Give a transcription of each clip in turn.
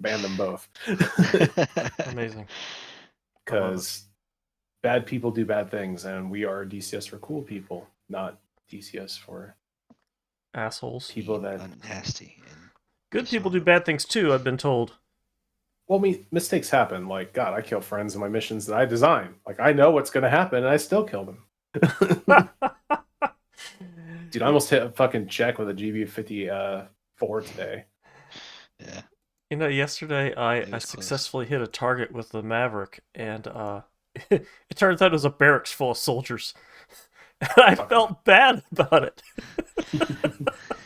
ban them both. Amazing. Because bad people do bad things, and we are DCS for cool people, not DCS for assholes. People that nasty. Good people do bad things too, I've been told. Well, I mean, mistakes happen. Like, God, I kill friends in my missions that I design. Like, I know what's going to happen, and I still kill them. Dude, I almost hit a fucking check with a GB54 today. Yeah. You know, yesterday I successfully hit a target with the Maverick, and it turns out it was a barracks full of soldiers. And I felt bad about it.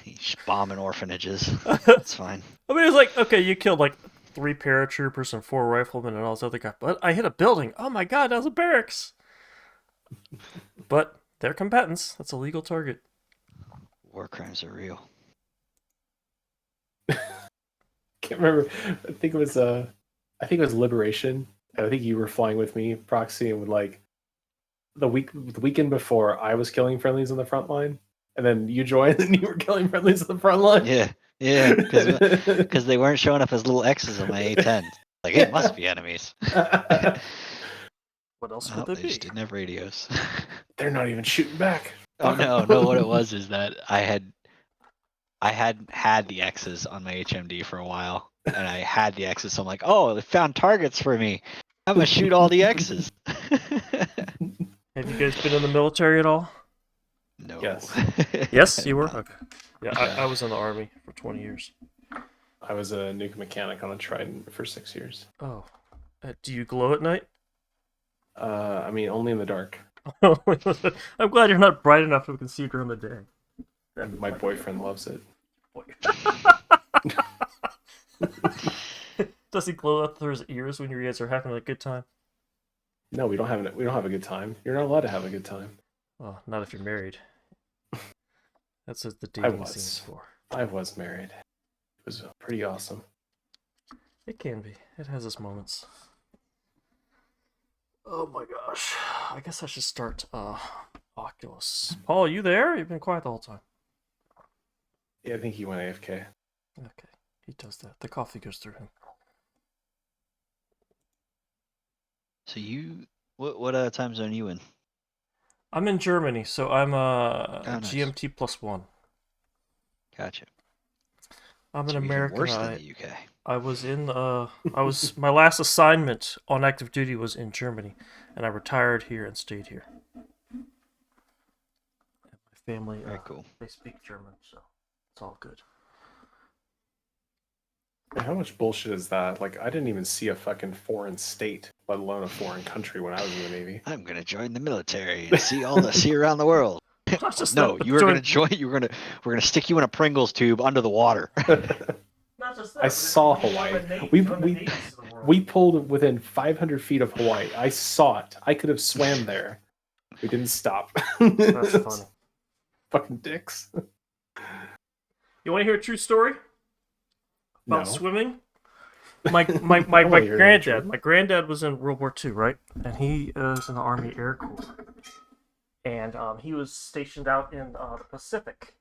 He's bombing orphanages. It's fine. I mean, it was like, okay, you killed like 3 paratroopers and 4 riflemen and all this other guy, but I hit a building. Oh my god, that was a barracks. But they're combatants. That's a legal target. War crimes are real. Can't remember. I think it was Liberation. I think you were flying with me, Proxy, and like the weekend before, I was killing friendlies on the front line, and then you joined, and you were killing friendlies on the front line. Yeah, because they weren't showing up as little X's on my A10. Like, it must be enemies. What else would they be? They just didn't have radios. They're not even shooting back. Oh no! What it was is that I had the X's on my HMD for a while, and I had the X's, so I'm like, oh, they found targets for me. I'm gonna shoot all the X's. Have you guys been in the military at all? No. Yes. Yes, you were? Okay. Yeah, I was in the Army for 20 years. I was a nuke mechanic on a Trident for 6 years. Oh. Do you glow at night? I mean, only in the dark. I'm glad you're not bright enough so we can see you during the day. My boyfriend loves it. Does he glow up through his ears when you guys are having a good time? No, we don't have a good time. You're not allowed to have a good time. Well, not if you're married. That's what the dating scene is for. I was married. It was pretty awesome. It can be. It has its moments. Oh my gosh. I guess I should start Oculus. Paul, are you there? You've been quiet the whole time. Yeah, I think he went AFK. Okay. He does that. The coffee goes through him. So what time zone are you in? I'm in Germany, so I'm nice. GMT +1. Gotcha. I'm an even American. Worse than the UK. I was in my last assignment on active duty was in Germany, and I retired here and stayed here. And my family, very cool. They speak German, so it's all good. How much bullshit is that? Like, I didn't even see a fucking foreign state, let alone a foreign country when I was in the Navy. I'm gonna join the military and see around the world. No, you were gonna join. We're gonna stick you in a Pringles tube under the water. Not just that, I saw Hawaii. We pulled within 500 feet of Hawaii. I saw it. I could have swam there. We didn't stop. That's funny. Fucking dicks. You want to hear a true story about No. swimming? My granddad was in World War II, right? And he was in the Army Air Corps. And he was stationed out in the Pacific.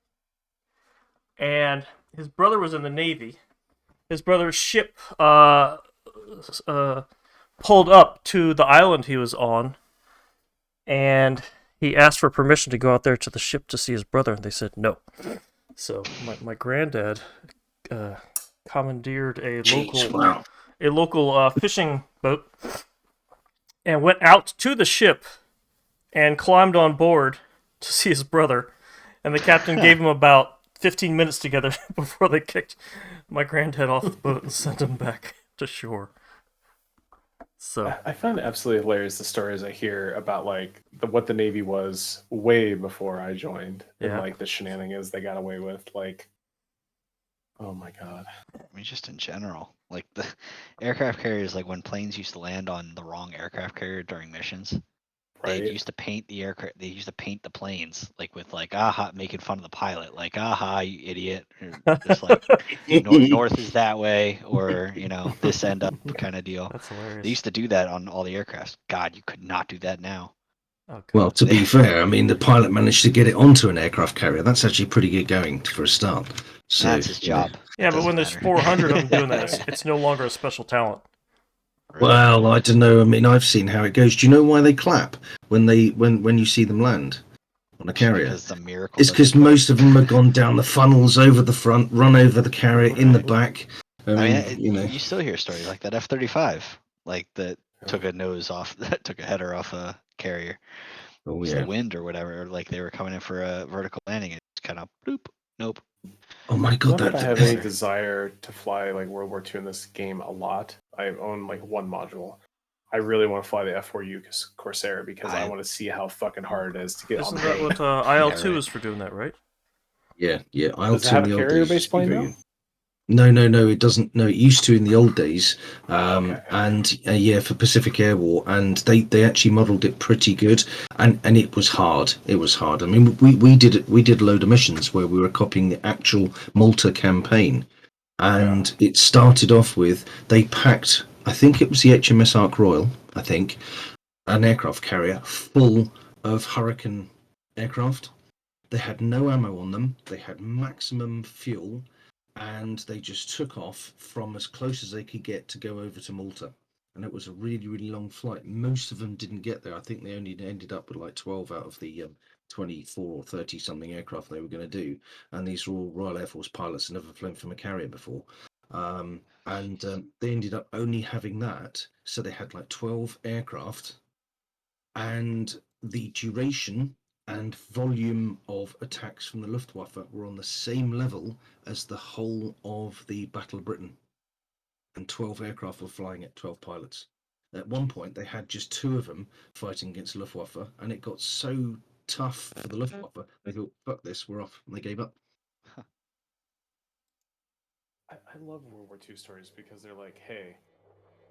And his brother was in the Navy. His brother's ship pulled up to the island he was on. And he asked for permission to go out there to the ship to see his brother. And they said no. So my granddad commandeered a local fishing boat and went out to the ship and climbed on board to see his brother. And the captain gave him about 15 minutes together before they kicked my granddad off the boat and sent him back to shore. So I find it absolutely hilarious the stories I hear about like what the Navy was way before I joined, and like the shenanigans they got away with. Like, oh my god! I mean, just in general, like the aircraft carriers, like when planes used to land on the wrong aircraft carrier during missions. Right. They used to paint the aircraft. They used to paint the planes like with like making fun of the pilot, like you idiot, or just like north is that way, or this end up kind of deal. That's hilarious. They used to do that on all the aircrafts. God, you could not do that now. Okay. Well, to be fair, I mean the pilot managed to get it onto an aircraft carrier. That's actually pretty good going for a start. So that's his job. Yeah, but when doesn't there's matter. 400 of them doing that, it's no longer a special talent. Right. Well, I don't know. I mean, I've seen how it goes. Do you know why they clap when you see them land on a carrier? Because it's a miracle. It's because most of them have gone down the funnels, over the front, run over the carrier, in the back. I mean, you still hear stories like that F-35, like that took a nose off, that took a header off a carrier. Oh Just yeah. the wind or whatever, like they were coming in for a vertical landing. It's kind of bloop, nope. Oh my god, Not that I have any desire to fly like World War II in this game a lot. I own like one module. I really want to fly the F4U Corsair because I want to see how fucking hard it is to get on Isn't the that road. what IL-2 right. is for doing that, right? Yeah. Does it have a carrier-based plane now? No, it doesn't. No, it used to in the old days. Okay. And for Pacific Air War, and they actually modelled it pretty good, and it was hard. It was hard. I mean, we did a load of missions where we were copying the actual Malta campaign, and it started off with they packed. I think it was the HMS Ark Royal. I think an aircraft carrier full of Hurricane aircraft. They had no ammo on them. They had maximum fuel. And they just took off from as close as they could get to go over to Malta. And it was a really, really long flight. Most of them didn't get there. I think they only ended up with like 12 out of the 24 or 30 something aircraft they were going to do. And these were all Royal Air Force pilots who never flown from a carrier before. They ended up only having that. So they had like 12 aircraft. And the duration and volume of attacks from the Luftwaffe were on the same level as the whole of the Battle of Britain. And 12 aircraft were flying at 12 pilots. At one point, they had just 2 of them fighting against Luftwaffe, and it got so tough for the Luftwaffe, they thought, fuck this, we're off, and they gave up. I love World War II stories because they're like, hey,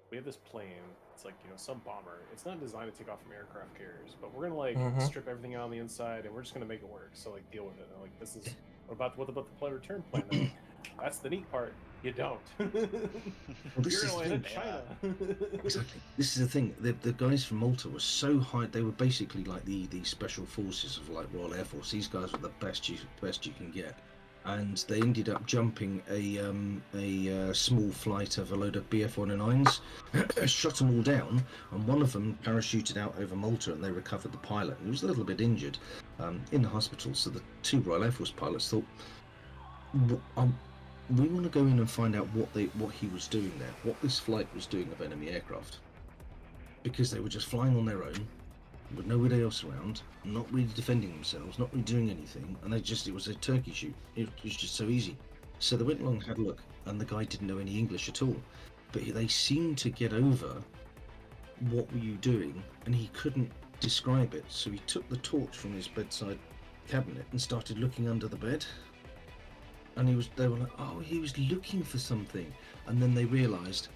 we have this plane. It's like, some bomber. It's not designed to take off from aircraft carriers, but we're gonna strip everything out on the inside, and we're just gonna make it work. So like, deal with it. And like, this is what about the plane return plan? They're like, that's the neat part. You don't. You're gonna land in China. Exactly. This is the thing. The guys from Malta were so high. They were basically like the special forces of like Royal Air Force. These guys were the best you can get. And they ended up jumping a small flight of a load of BF-109s, shot them all down, and one of them parachuted out over Malta, and they recovered the pilot. He was a little bit injured in the hospital. So the 2 Royal Air Force pilots thought, we want to go in and find out what he was doing there, what this flight was doing of enemy aircraft, because they were just flying on their own, with nobody else around, not really defending themselves, not really doing anything, and it was a turkey shoot. It was just so easy. So they went along and had a look, and the guy didn't know any English at all, but they seemed to get over what were you doing, and he couldn't describe it. So he took the torch from his bedside cabinet and started looking under the bed. And they were like, oh, he was looking for something. And then they realised,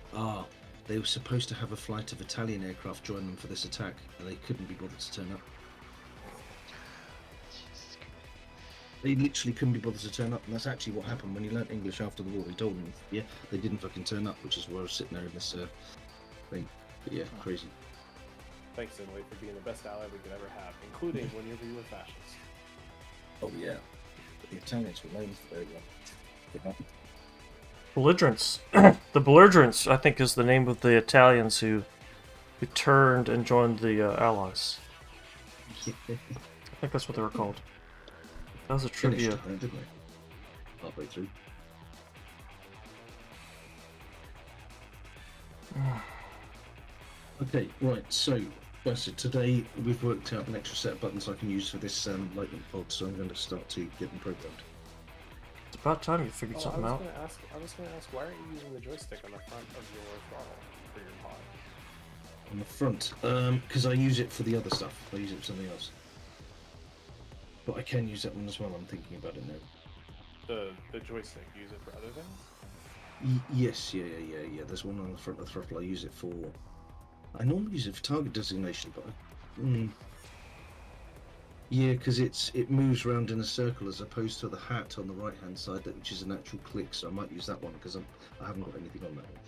they were supposed to have a flight of Italian aircraft join them for this attack, and they couldn't be bothered to turn up. They literally couldn't be bothered to turn up, and that's actually what happened when he learnt English after the war. He told them, they didn't fucking turn up, which is why I was sitting there in this thing. But yeah, crazy. Thanks, Emily, for being the best ally we could ever have, including whenever you were fascists. Oh yeah. The Italians were known for their Belligerents. The Belligerents, I think, is the name of the Italians who turned and joined the Allies. I think that's what they were called. That was a trivia. Didn't they? Halfway through. Okay, right, so today we've worked out an extra set of buttons I can use for this lightning pod, so I'm going to start to get them programmed. It's about time you figured something out. I was going to ask, why aren't you using the joystick on the front of your throttle for your pod? On the front, because I use it for the other stuff. I use it for something else. But I can use that one as well. I'm thinking about it now. The joystick, you use it for other things? Yes, yeah. There's one on the front of the throttle. I use it for. I normally use it for target designation, but yeah, because it moves around in a circle as opposed to the hat on the right hand side, which is an actual click. So I might use that one because I haven't got anything on that one.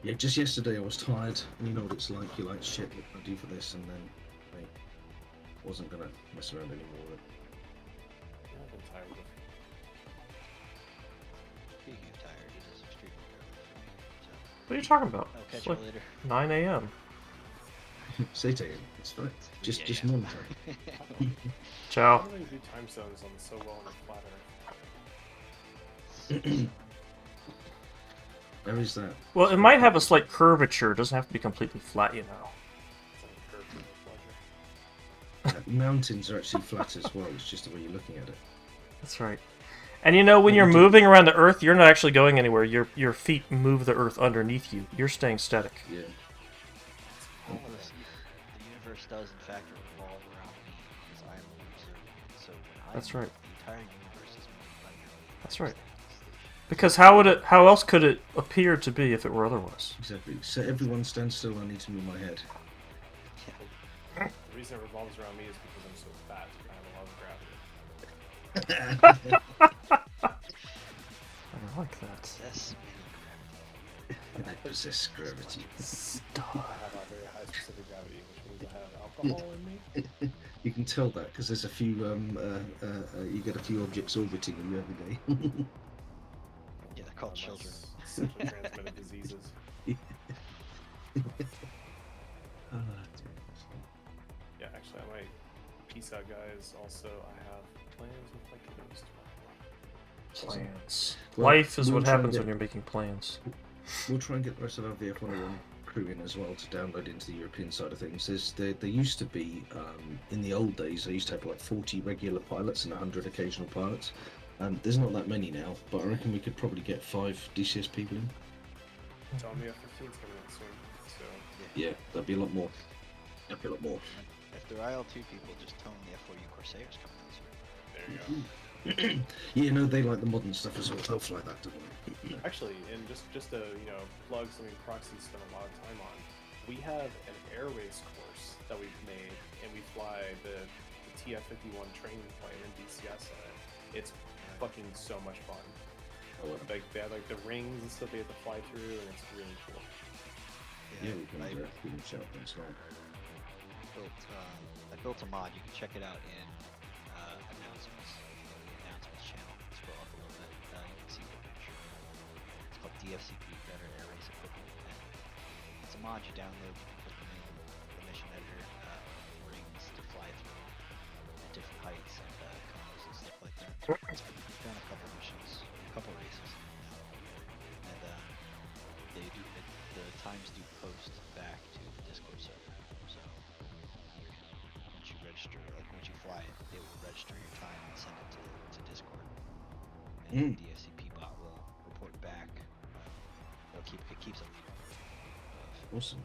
Yeah, just yesterday I was tired, and you know what it's like. You're like, shit, what can I do for this? And then I wasn't gonna mess around anymore with it. I've been tired What are you talking about? I'll catch It's you like later. 9 a.m. Say it again. It's fine. Just Yeah. normal time. Ciao. How do they do time zones on so well on a flat Earth? There is that. Well, it might have a slight curvature. It doesn't have to be completely flat, you know. It's like a curve for pleasure. Mountains are actually flat as well. It's just the way you're looking at it. That's right. And you know, when you're moving around the Earth, you're not actually going anywhere. Your feet move the Earth underneath you. You're staying static. Yeah. Well, the universe does, in fact, revolve around me because I am the observer. So when I That's move, right. the entire universe is moved by me. That's right. Because how else could it appear to be if it were otherwise? Exactly. So everyone stand still. I need to move my head. The reason it revolves around me is because I'm so fat and I have a lot of gravity. I like that. Yes, I possess gravity. Stop. I have a very high specific gravity, which means I have alcohol in me. You can tell that because there's a few. You get a few objects orbiting you every day. yeah, they're called children. Sexually transmitted diseases. Ah, Yeah, actually, I might peace out, guys. Also, I have plans with my kiddos tomorrow. Plans. Well, Life is we'll what try and happens get- when you're making plans. We'll try and get the rest of our VF101 crew in as well to download into the European side of things. There used to be, in the old days, they used to have like 40 regular pilots and 100 occasional pilots. There's not that many now, but I reckon we could probably get 5 DCS people in. Telling me F-15's coming in soon, so Yeah, that'd be a lot more. That'd be a lot more. If they're IL-2 people, just tell them the F-4U Corsairs coming out soon. there you go. Yeah, no, they like the modern stuff as well. They'll fly that, don't they? Actually, and just to plug something Proxy spent a lot of time on, we have an air race course that we've made, and we fly the TF-51 training plane in DCS in it. It's fucking so much fun. Oh, well. Like they have like the rings and stuff they have to fly through, and it's really cool. Yeah, we can shout them as well. I built a mod. You can check it out in announcements. The announcements channel. Scroll up a little bit. You can see the picture. It's called DFCP, Better Air Race Equipment. And it's a mod you download. You can put them in the mission editor. Rings to fly through at different heights and cones and stuff like that. We've done a couple missions, a couple races now, and the times do post back to the Discord server. So you can, once you register, like once you fly it, it will register your time and send it to Discord, and the DSCP bot will report back. It keeps a lead of Awesome.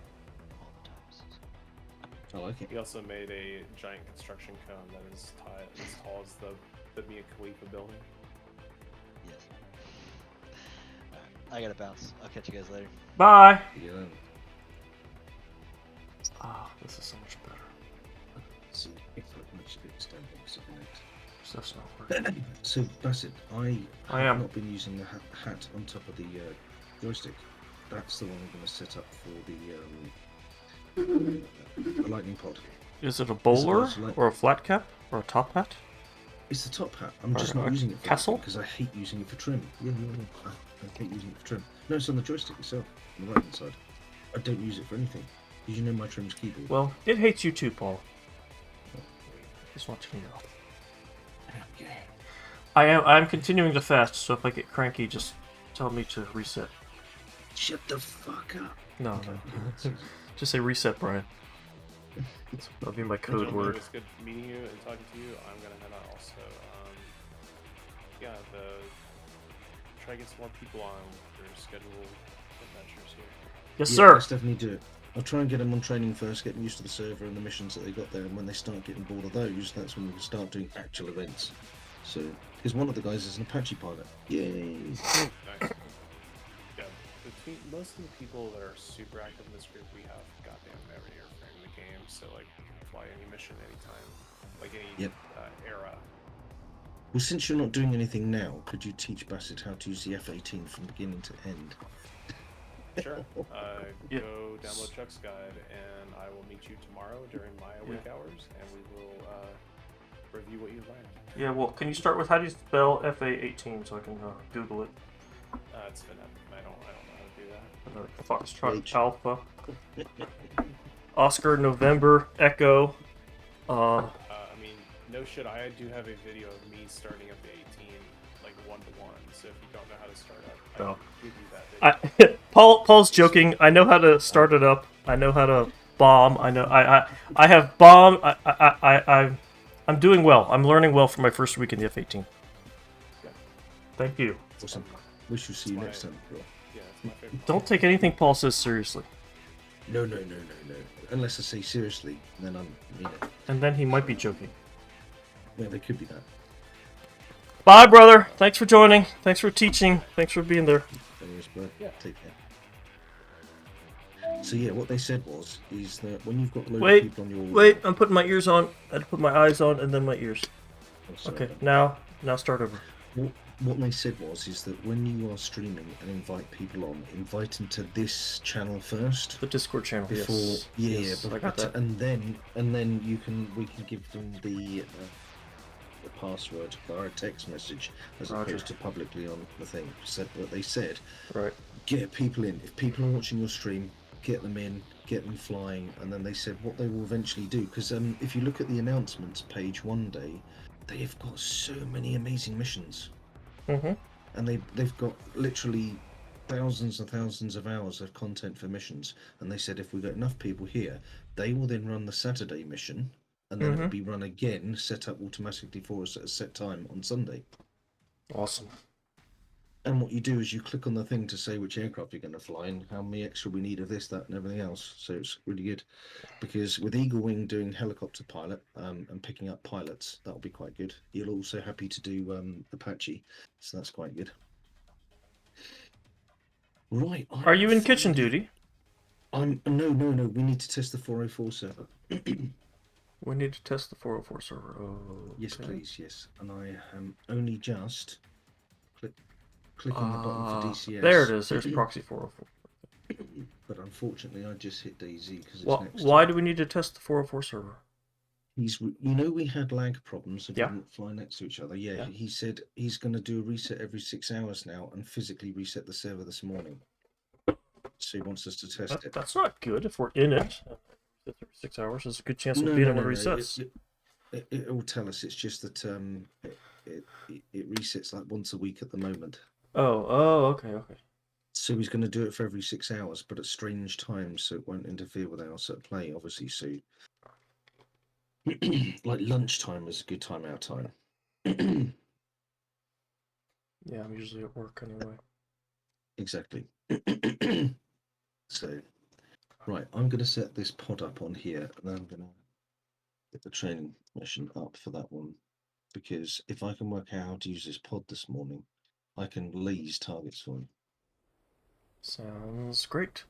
all the times. So. I like it. We also made a giant construction cone that is as tall as the Mia Khalifa building. Yes. Alright, I gotta bounce. I'll catch you guys later. Bye. Yeah. Ah, this is so much better. See if I can actually extend this a minute. Stuff's not working. So, Bassett, I I have am. not been using the hat on top of the joystick. That's the one I'm going to set up for the lightning pod. Is it a bowler Is it or a flat cap or a top hat? It's the top hat. I'm Or just a not using it for castle? because I hate using it for trim. Yeah. I hate using it for trim. No, it's on the joystick itself, on the right hand side. I don't use it for anything. Did you know my trim's keyboard? Well, it hates you too, Paul. Just want you to know. I'm continuing to fast, so if I get cranky, just tell me to reset. Shut the fuck up. No. Okay. Just say reset, Brian. That'll be my code Gentlemen, word. It was good meeting you and talking to you. I'm gonna head out also. Try to get some more people on their scheduled adventures here. Yes, Yeah, sir. let's definitely do it. I'll try and get them on training first, get them used to the server and the missions that they got there, and when they start getting bored of those, that's when we can start doing actual events. So, because one of the guys is an Apache pilot. Yay! Nice. Yeah, between most of the people that are super active in this group, we have goddamn every airframe in the game, so like you can fly any mission anytime, like any Yep. era. Well, since you're not doing anything now, could you teach Bassett how to use the F-18 from beginning to end? Sure. Yeah. Go download Chuck's guide, and I will meet you tomorrow during my awake hours, and we will review what you've learned. Yeah, well, can you start with how do you spell FA18 so I can Google it? It's phonetic. I don't know how to do that. Foxtrot H. Alpha. Oscar November Echo. I mean, no shit. I do have a video of me starting up the 18, like 1-1. So if you don't know how to start up, I No. can give you that video. Paul's joking. I know how to start it up. I know how to bomb. I know I have bomb. I'm doing well. I'm learning well for my first week in the F-18. Thank you. Awesome. We shall see you next time, bro. Yeah, it's my favorite. Don't take anything Paul says seriously. No. Unless I say seriously, then I mean it. And then he might be joking. Yeah, there could be that. Bye, brother. Thanks for joining. Thanks for teaching. Thanks for being there. Anyways, bro, Yeah. take care. So yeah, what they said is that when you've got a load of Wait, people on your wait. I'm putting my ears on. I had to put my eyes on and then my ears. Oh, sorry, Okay, man. now start over. What they said is that when you are streaming and invite people on, invite them to this channel first. The Discord channel. Before, Yes. yeah, Yes, I got but that. and then we can give them the password via a text message as Roger. opposed to publicly on the thing. Said what they said. Right. Get people in. If people are watching your stream, get them in, get them flying, and then they said what they will eventually do. Because if you look at the announcements page one day, they've got so many amazing missions, Mm-hmm. and they've got literally thousands and thousands of hours of content for missions. And they said if we got enough people here, they will then run the Saturday mission, and then it will be run again, set up automatically for us at a set time on Sunday. Awesome. And what you do is you click on the thing to say which aircraft you're going to fly and how many extra we need of this, that, and everything else. So it's really good. Because with Eagle Wing doing helicopter pilot and picking up pilots, that'll be quite good. You're also happy to do Apache, so that's quite good. Right. Are you in kitchen duty? No. We need to test the 404 server. We need to test the 404 server. Oh. Yes, please. Yes, and I am only just click on the button for DCS. There it is. There's proxy 404. But unfortunately, I just hit DayZ because it's Well, next. why do we need to test the 404 server? We had lag problems and Yeah. didn't fly next to each other. Yeah, he said he's going to do a reset every 6 hours now and physically reset the server this morning. So he wants us to test it. That's not good if we're in it. 6 hours. There's a good chance we'll beat it when it resets. It will tell us. It's just that it resets like once a week at the moment. Oh, okay. So he's going to do it for every 6 hours, but at strange times, so it won't interfere with our set play, obviously. So, like lunchtime is a good time out time. Yeah, I'm usually at work anyway. Exactly. So, right, I'm going to set this pod up on here, and then I'm going to get the training mission up for that one, because if I can work out how to use this pod this morning, I can laze targets for him. Sounds great.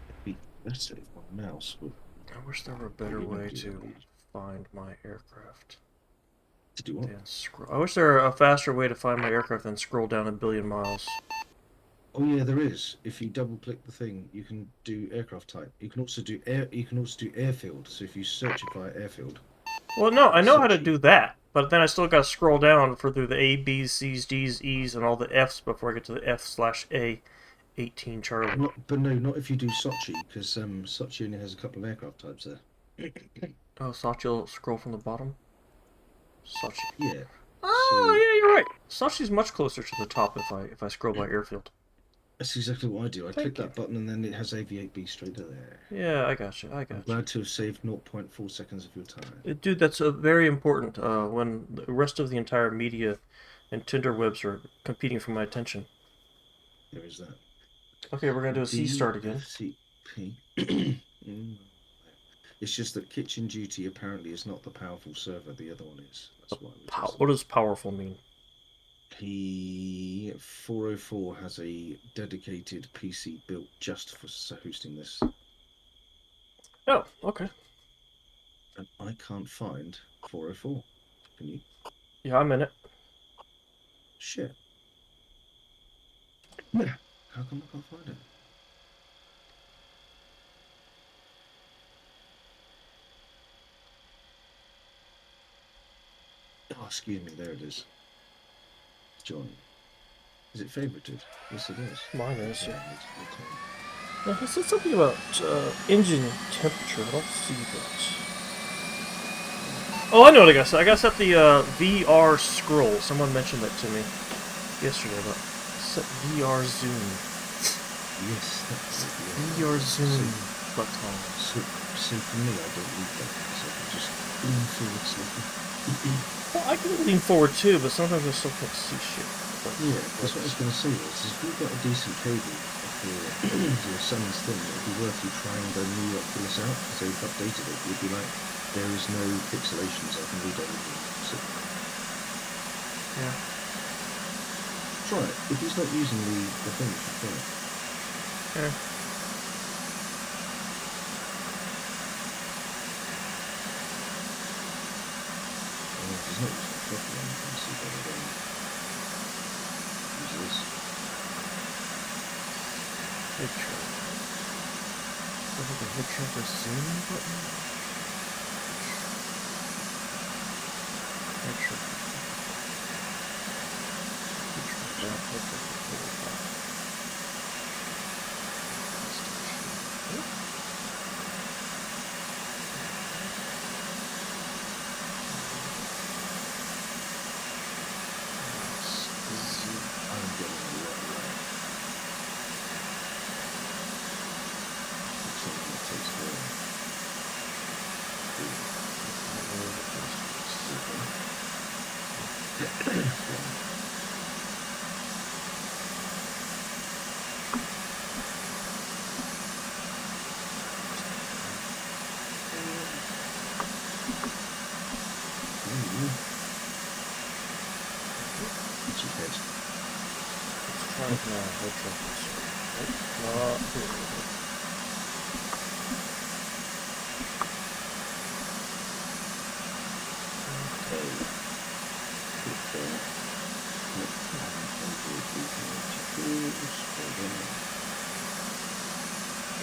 It'd be better if my mouse would. I wish there were a better way to find my aircraft. To do what? I wish there were a faster way to find my aircraft than scroll down a billion miles. Oh yeah, there is. If you double click the thing, you can do aircraft type. You can also do airfield. So if you search it via airfield. Well, no, I know how to do that, but then I still got to scroll down through the A, B's, C's, D's, E's, and all the F's before I get to the F/A 18 Charlie. Not if you do Sochi, because Sochi only has a couple of aircraft types there. Oh, Sochi will scroll from the bottom? Sochi. Yeah. Oh, yeah, you're right. Sochi's much closer to the top if I scroll by airfield. That's exactly what I do. I click that button and then it has Aviate-B straight to there. Yeah, I got you. I'm glad to have saved 0.4 seconds of your time. Dude, that's very important when the rest of the entire media and Tinderwebs are competing for my attention. There is that. Okay, we're going to do a C start again. FCP. It's just that Kitchen Duty apparently is not the powerful server the other one is. That's What does powerful mean? 404 has a dedicated PC built just for hosting this. Oh, okay. And I can't find 404. Can you? Yeah, I'm in it. Shit. Yeah. How come I can't find it? Oh, excuse me. There it is. John? Is it favorited? Yes, it is. Mine is, yeah. Okay. Now, he said something about engine temperature. I don't see that. Oh, I know what I got set. I got set the VR scroll. Someone mentioned that to me yesterday about set VR zoom. Yes, that's it. VR zoom button. So for me, I don't need that because I can just lean forward slightly. Well, I can lean forward too, but sometimes I still can't see shit. Yeah, that's what I was going to say. Is if you've got a decent cable for your son's thing, it'd be worth you trying the new Oculus out because they've updated it. You'd be like, there is no pixelations. I can read everything. So, yeah. try it. If he's not using the thing, you should try it. Yeah. If he's not using the proper one, you can see better than use this. Head tracker. Is that like a head tracker zoom button? Head tracker. Head tracker.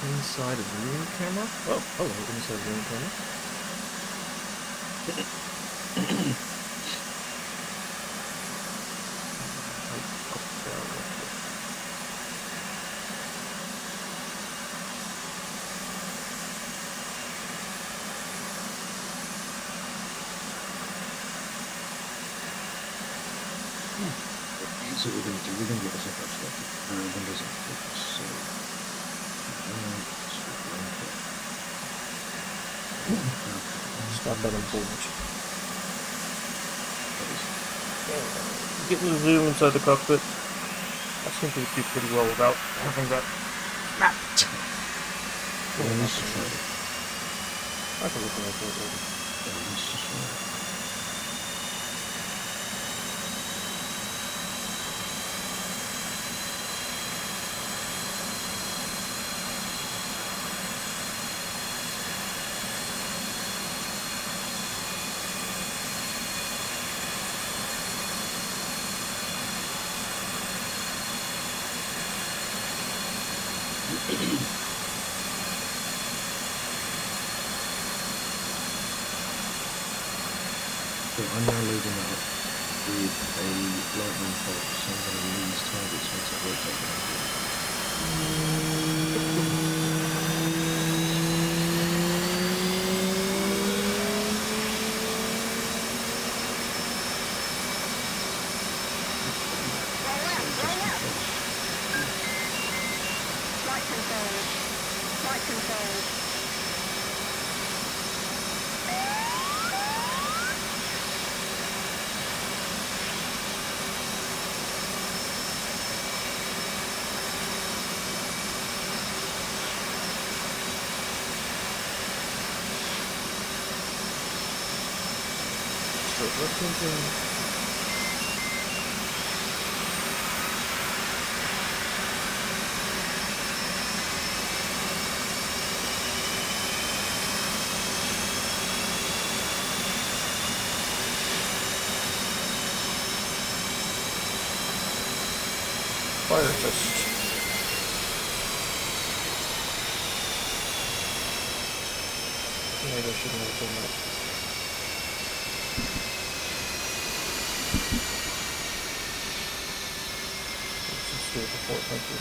Inside of the room camera? Oh, hello, inside the room camera. So we're going to do, we're going to get this up started. Windows up focus, so Stop that important. Getting the zoom inside the cockpit. I seem to do pretty well without having that mapped. I can look at it later. So I'm now loading that up with a lightning bolt, so I'm going to release targets once I've worked out what Flight control. Left engine. Fire test. Maybe I shouldn't have done that. do it before it comes in.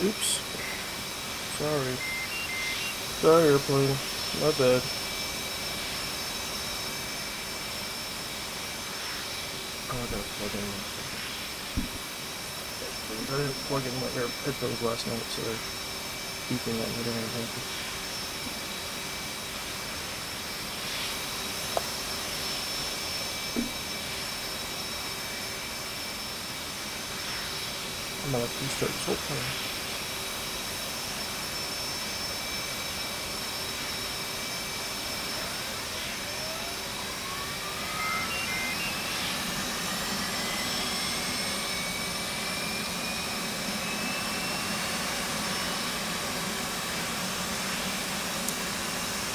Oops. Sorry. Sorry, airplane. My bad. Oh, I gotta plug in. I didn't plug in my headphones last night, so they're beeping at me during the night. I'm gonna have to restart this whole time.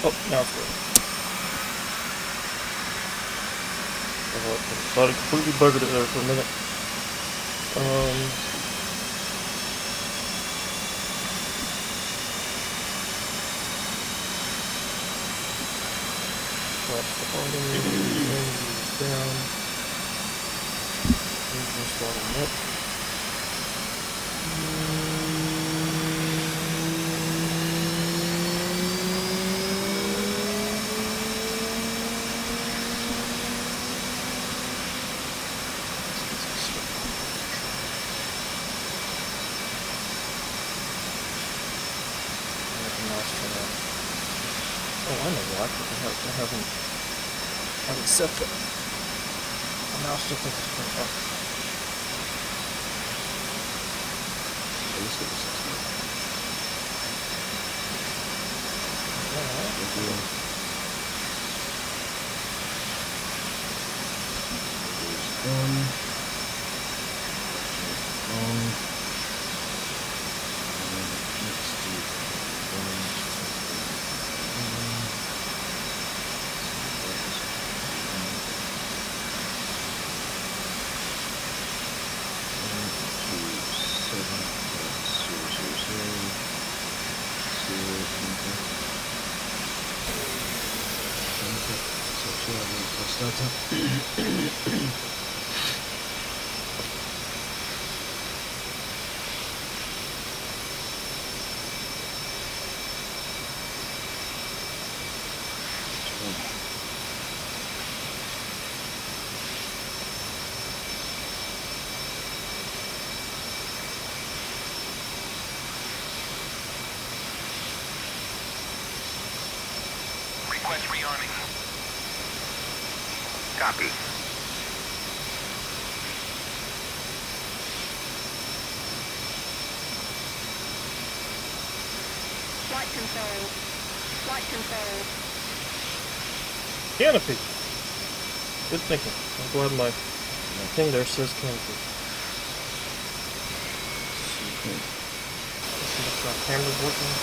Oh, now it's good. I thought it completely buggered it there for a minute. Watch the bottom, and down. Engine throttle up. Oh, I know why. I haven't set the mouse to think it's turned off. Let's get this Request rearming. Copy. Flight control. Flight control. Canopy! Good thinking. I'm glad my thing there says canopy. Let's see if the camera's working.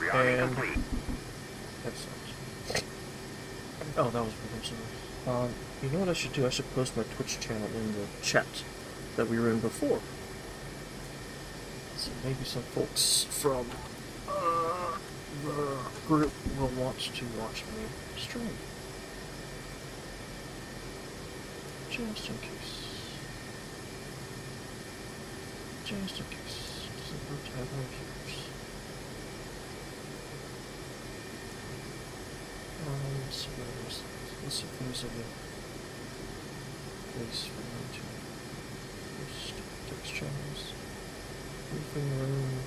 And excellent. Oh, that was pretty. You know what I should do? I should post my Twitch channel in the chat that we were in before. So maybe some folks from the group will want to watch me stream. Just in case. Just in case. Doesn't hurt to have more viewers. Let's see where there's. Let's see if there's a place for me to post text channels. Briefing room.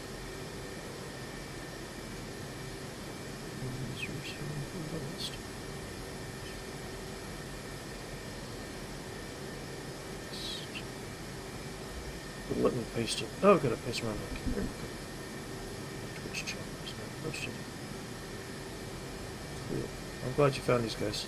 Users here. The list. Let me paste it. Oh, good. I paste my link. There we go. Twitch channel is now posted. Cool. I'm glad you found these guys.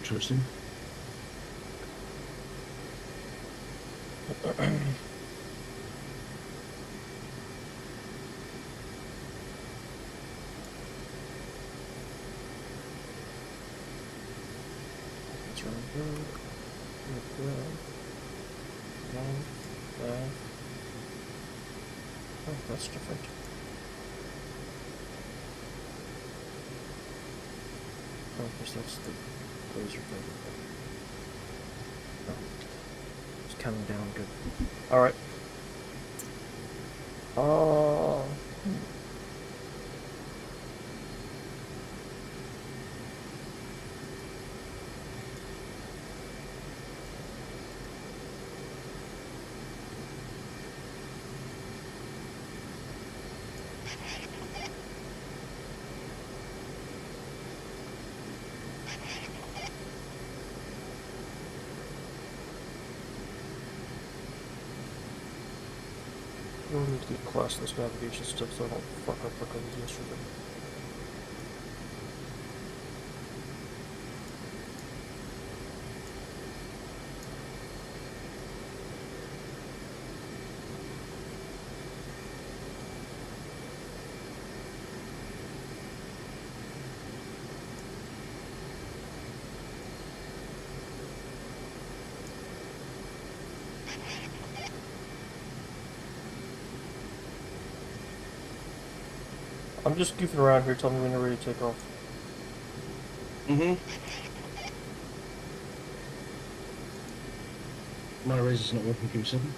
interesting. That's really good. Left. Oh, that's different. Oh, because that's the laser thing. Oh. It's counting down good. Alright. We need to get classless navigation stuff so I don't fuck up like I did yesterday. I'm just goofing around here. Tell me when you're ready to take off. My razor's not working. Give me a second.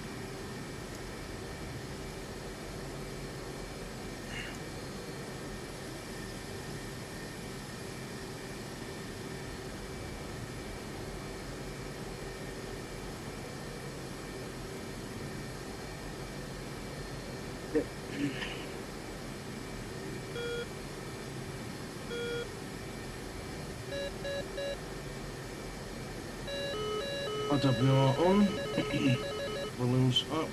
RWR on. Volumes up.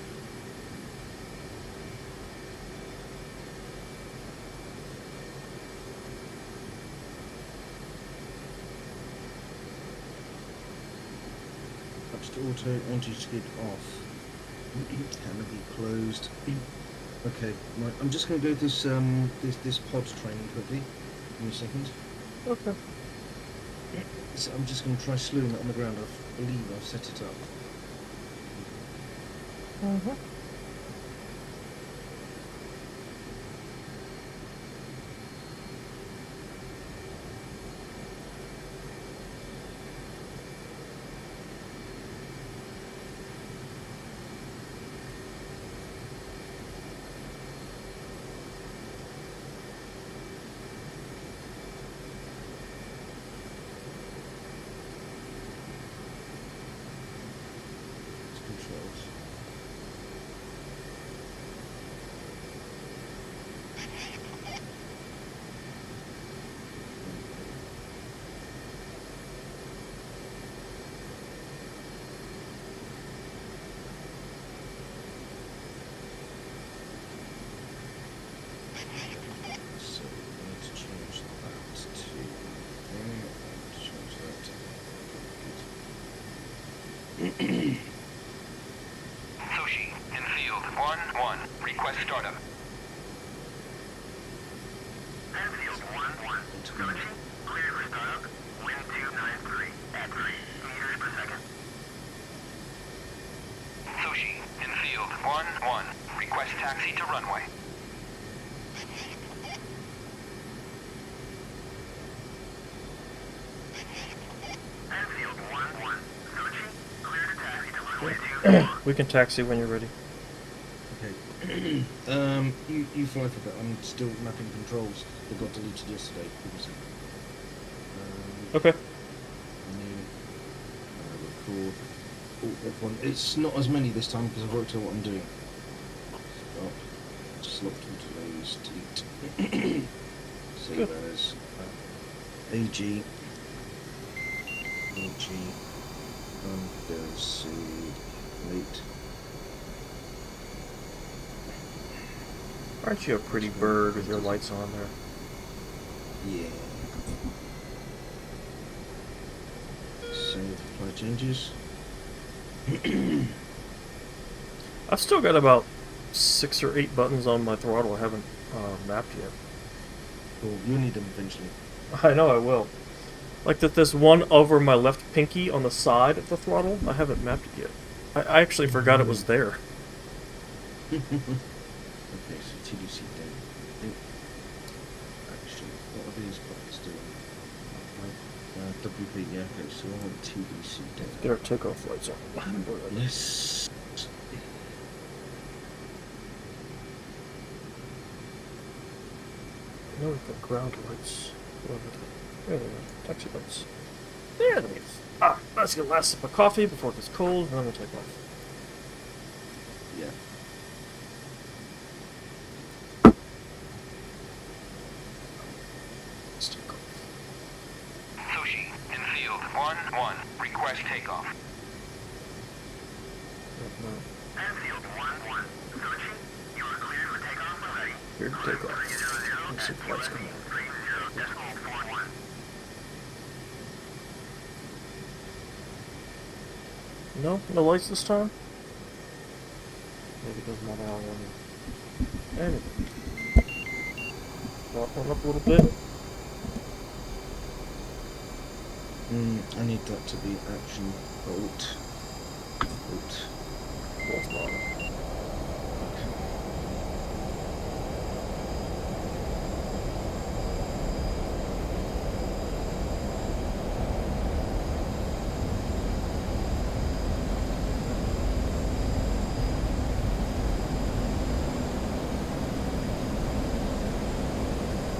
Touch to auto, anti-skid off. Canopy closed. Okay, right. I'm just going to go this this pod training quickly. Give me a second. Okay. So I'm just going to try slewing it on the ground. I believe I've set it up. Mm-hmm. Controls. So we need to change that to there, and change that to Sushi, in field 1-1. Request startup. Enfield 1-1. Sushi, clear for startup. Wind 293 at 3 meters per second. Sushi, in field 1-1. Request taxi to runway. Enfield 1-1. Sushi, clear to taxi to runway 24. We can taxi when you're ready. Okay. You fly for that. I'm still mapping controls that got deleted yesterday. Give me a second. Okay. New. Record. Oh, F1. It's not as many this time because I've worked out what I'm doing. Stop. Slot autoloads. Delete. Save as AG. AG. There's late. Aren't you a pretty bird with your lights on there? Yeah. Apply changes. I've still got about 6 or 8 buttons on my throttle I haven't mapped yet. Cool. You'll need them eventually. I know I will. Like that, there's one over my left pinky on the side of the throttle. I haven't mapped it yet. I actually forgot it was there. Okay, so TDC down. I think actually, what are these buttons doing? WP, yeah, okay, so I want TDC down. Get our takeoff lights on. Yes. No, we've got ground lights. There they are. Taxi lights. There it is. Ah, let's get a last sip of coffee before it gets cold, and then we'll take off. Yeah. Let's take off. Sushi, in field 1-1. Request takeoff. Field 1-1. Sushi, you are cleared for takeoff when ready. Here to take off. Let's see if the lights come on. 30.41. No? No lights this time? Maybe it doesn't matter how long. Anyway. Walk one up a little bit. I need that to be action alt. What's wrong?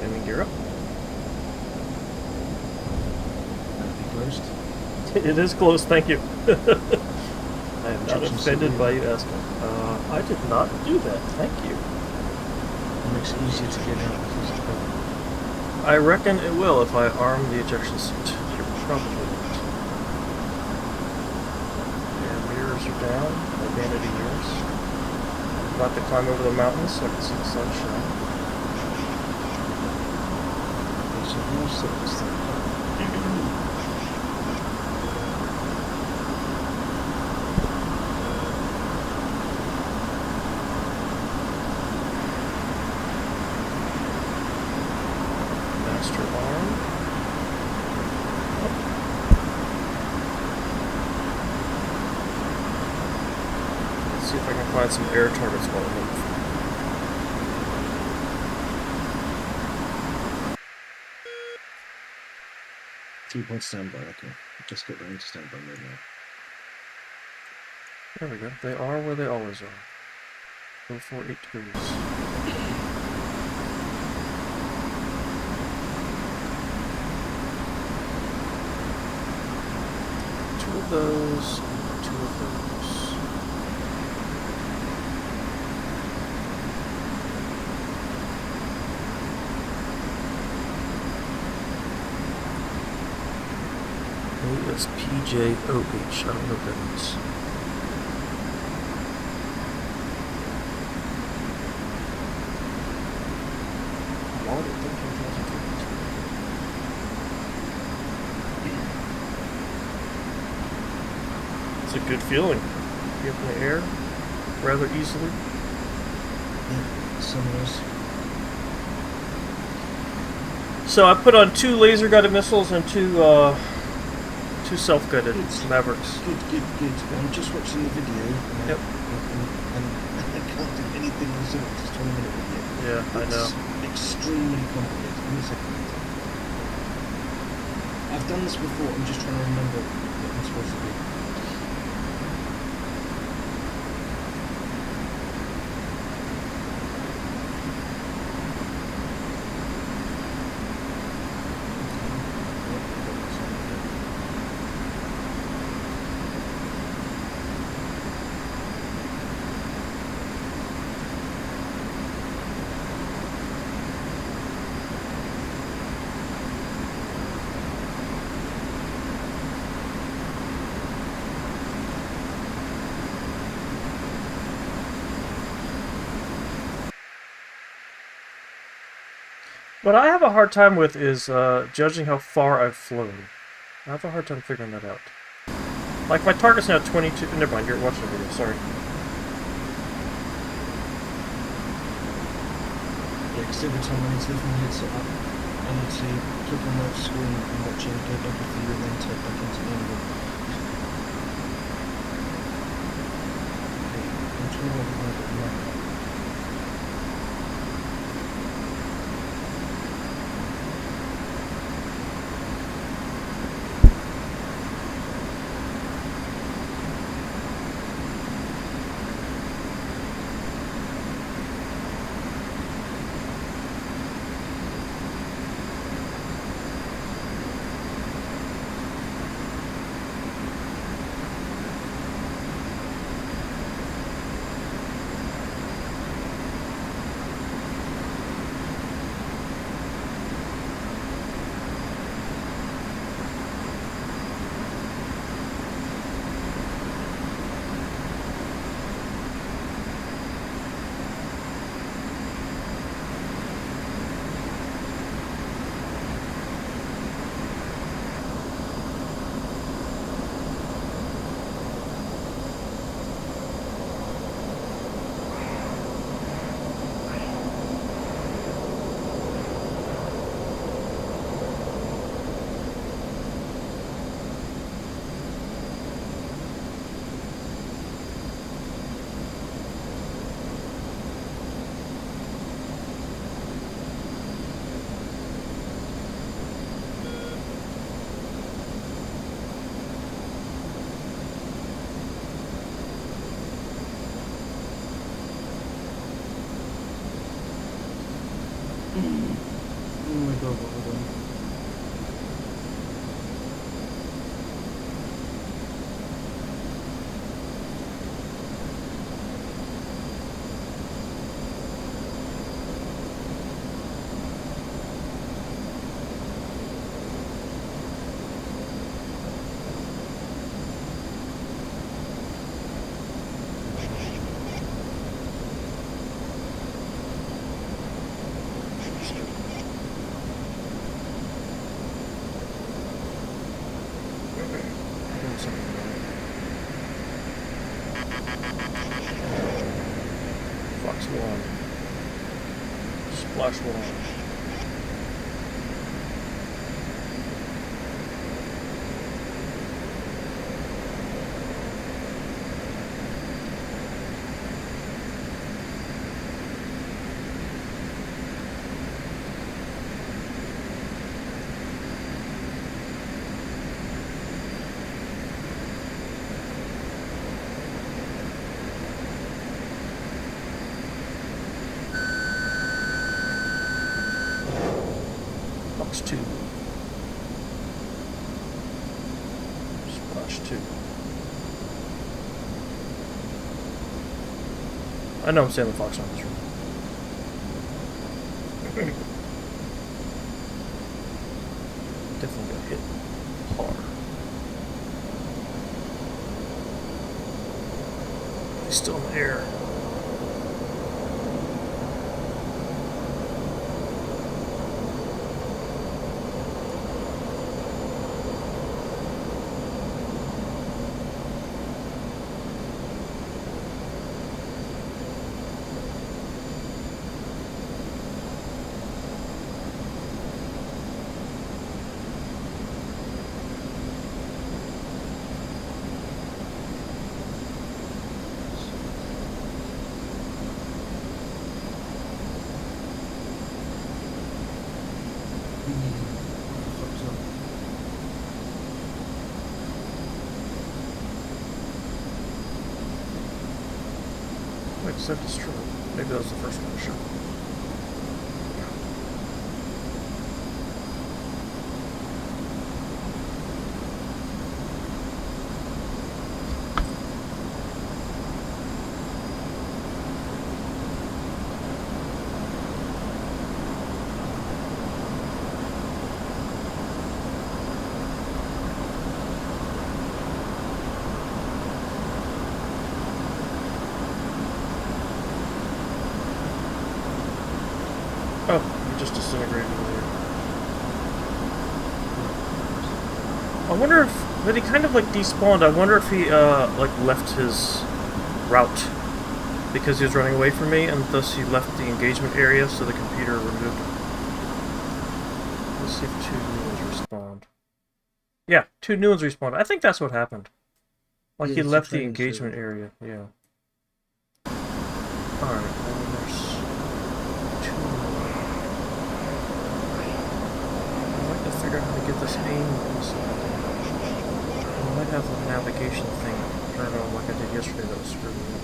Aiming gear up. That'll be closed. It is close, thank you. I am not offended by you asking. I did not do that, thank you. It makes it easier to get out because it's covered. I reckon it will if I arm the ejection seat. You're probably not. Yeah, mirrors are down. My vanity mirrors. I'm about to climb over the mountains so I can see the sunshine. Okay, so we'll set this thing up. Master arm. Let's see if I can find some air targets while I move. 3-point standby, okay. Just got that into standby mode now. There we go. They are where they always are. 048 degrees. Two of those, and 2 of those. ASPJOH, I don't know what that means. Why did they think that was It's a good feeling. Be up in the air rather easily. Yeah, some of those. So I put on 2 laser-guided missiles and 2 self-guided Mavericks. Good. I'm just watching the video. Yep. And I can't do anything on Zoom. It's a 20-minute video. Yeah, I know. It's extremely complicated. Give me a second. I've done this before. I'm just trying to remember what I'm supposed to do. What I have a hard time with is judging how far I've flown. I have a hard time figuring that out. Like, my target's now 22... Never mind, you're watching the video, sorry. Yeah, because every time I need to lift my headset up, I need to click on that screen and watch it, go back into the view, and then take back into the enemy. Okay, I'm trying to work out the map. Oh my god, what have I done? Doing something wrong. Fox 1. Splash 1. Fox 2. Splash 2. I know I'm saying the Fox on this room. Definitely got hit hard. He's still in the air. Wait, self-destruct. Maybe that was the first one I shot. Oh, you just disintegrated earlier. I wonder if But he kind of like despawned. I wonder if he like left his route because he was running away from me, and thus he left the engagement area, so the computer removed him. Let's see if 2 new ones respawned. Yeah, 2 new ones respawned. I think that's what happened. Like Yeah, he it's a left the training engagement server. area. Yeah. All right. There's 2 more. I'd like to figure out how to get this aim. I might have the navigation thing turned on like I did yesterday that was screwed me up.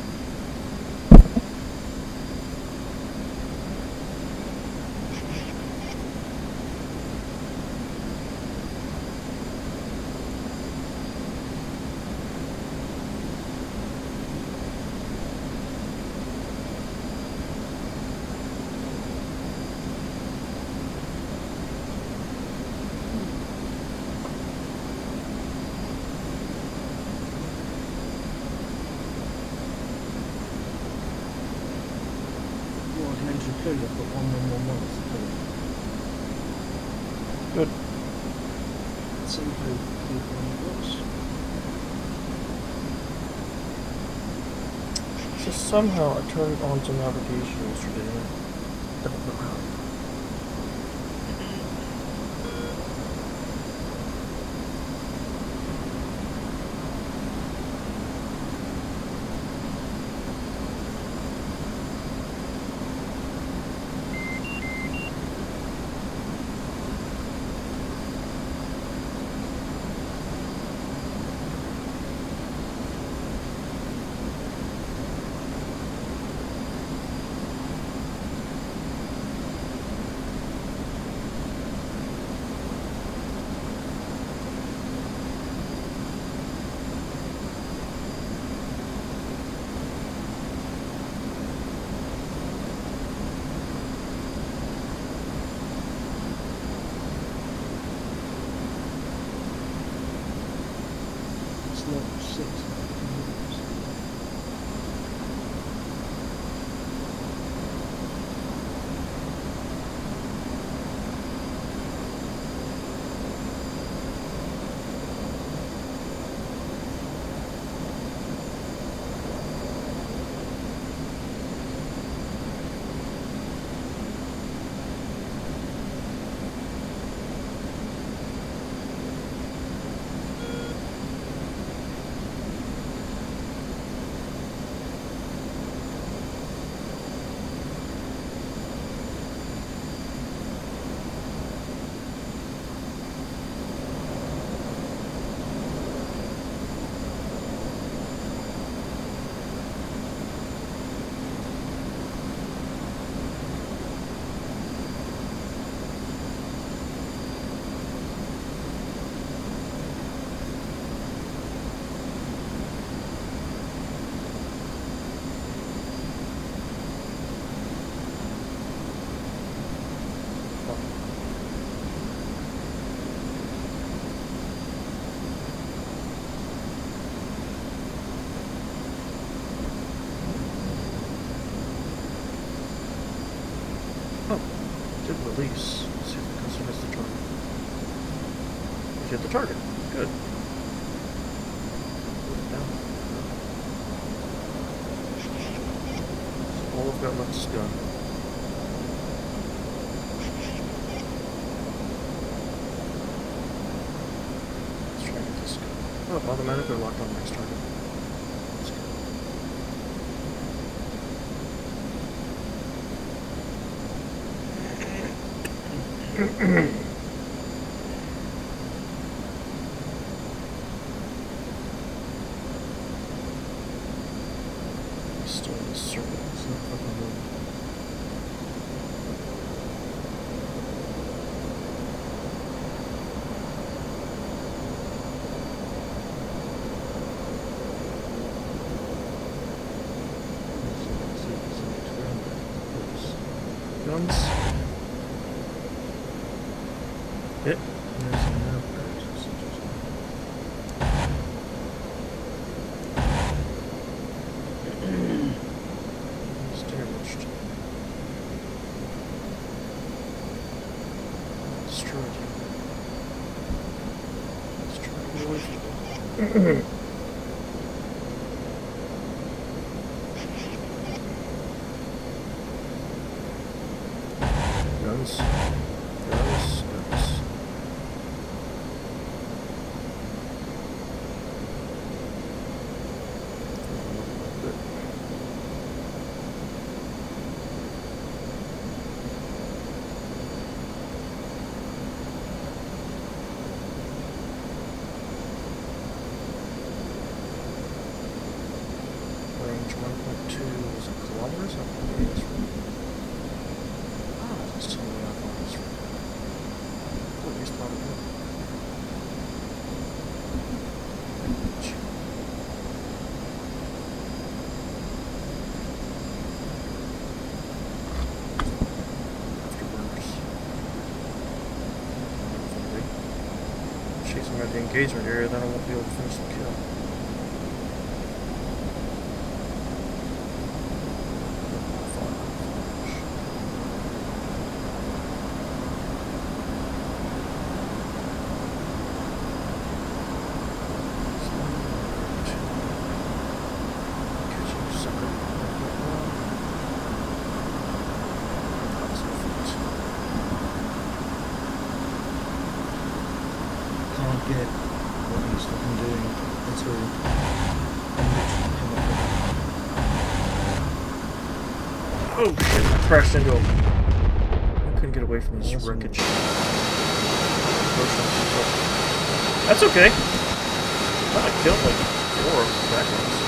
Well, I can enter a code. I've got 1111. That's the code. Good. Same code people on the books. So somehow I turned on to navigation yesterday. I don't know how. It's level 6. Did release. Let's see if the customer hits the target. You hit the target. Good. Put it down. So all I've got left is gun. Let's try to get this gun. Oh, automatically locked on next target. That's good. Still in this circle. It's not fucking moving. Guns. Hit. There's an outburst. That's interesting. It's damaged. Destroyed. Let's try. with you. Guns. Guns. Guns. Range 1.2 is it kilometers? How many is from? Ah, that's totally off on this road. What you spotted that? Afterburners. Chasing around the engagement area, then I won't be able to finish the kill. Can't get what he's fucking doing at all. Oh shit, I crashed into him. I couldn't get away from this Awesome. wreckage. That's okay. I thought I killed like 4 of the back ones.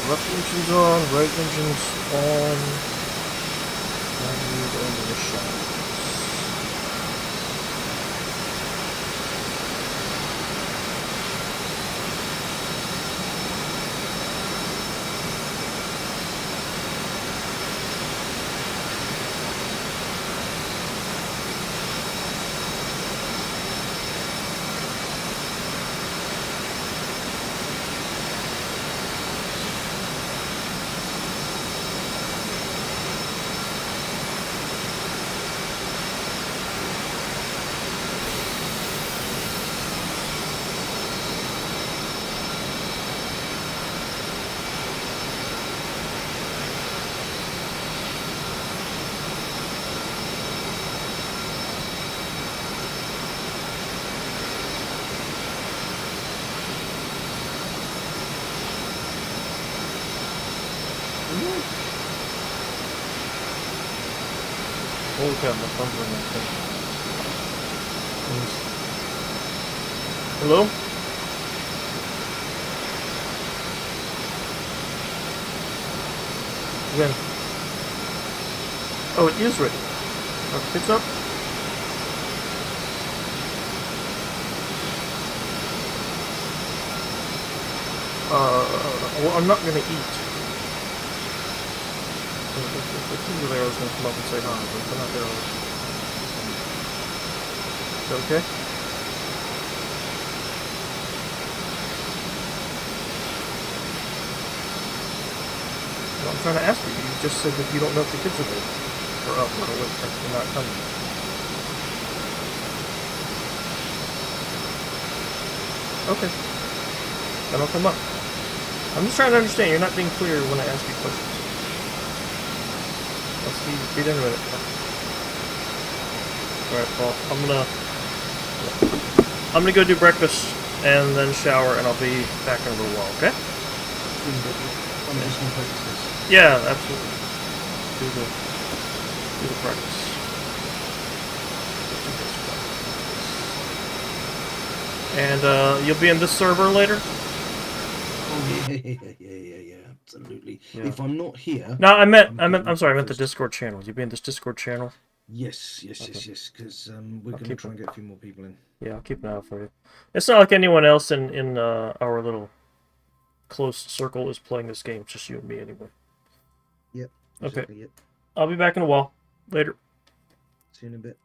Left engine's on, right engine's on. Now we need over the shots. Holy cow, my phone's ringing. Hello? When? Oh, it is ready. It's up. Well, I'm not gonna eat. If you were there, I was gonna come up and say hi, but if I'm not there, is that okay? Well, I'm trying to ask you. You just said that you don't know if the kids are there. Or up, or wait, they're not coming. Okay. Then I'll come up. I'm just trying to understand. You're not being clear when I ask you questions. I'll see you. Be there in a minute. Alright, well, I'm gonna go do breakfast and then shower, and I'll be back in a little while, okay? Yeah, absolutely. Do the practice. And you'll be in this server later? Oh yeah, absolutely. Yeah. If I'm not here, No, I'm sorry, I meant the Discord channel. You'll be in this Discord channel? Yes, Okay. because we're going to try and get a few more people in. Yeah, I'll keep an eye out for you. It's not like anyone else in our little close circle is playing this game. It's just you and me anyway. Yep. Okay. Exactly, yep. I'll be back in a while. Later. See you in a bit.